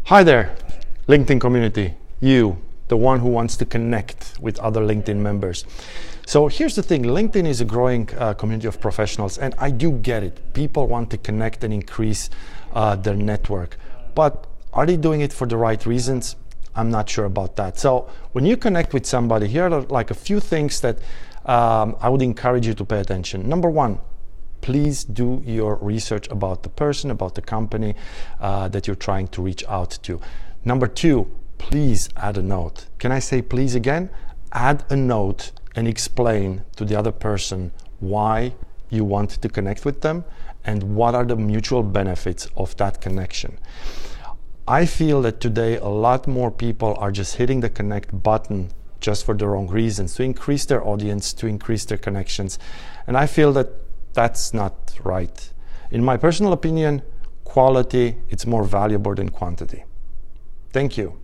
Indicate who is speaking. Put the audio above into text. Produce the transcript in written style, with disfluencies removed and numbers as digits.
Speaker 1: Hi there, LinkedIn community, you, the one who wants to connect with other LinkedIn members. So here's the thing, LinkedIn is a growing community of professionals, and I do get it. People want to connect and increase their network, but are they doing it for the right reasons? I'm not sure about that. So when you connect with somebody, here are like a few things that I would encourage you to pay attention. Number one, please do your research about the person, about the company that you're trying to reach out to. Number two, please add a note. Can I say please again? Add a note and explain to the other person why you want to connect with them and what are the mutual benefits of that connection. I feel that today a lot more people are just hitting the connect button just for the wrong reasons, to increase their audience, to increase their connections. And I feel that that's not right. In my personal opinion, quality is more valuable than quantity. Thank you.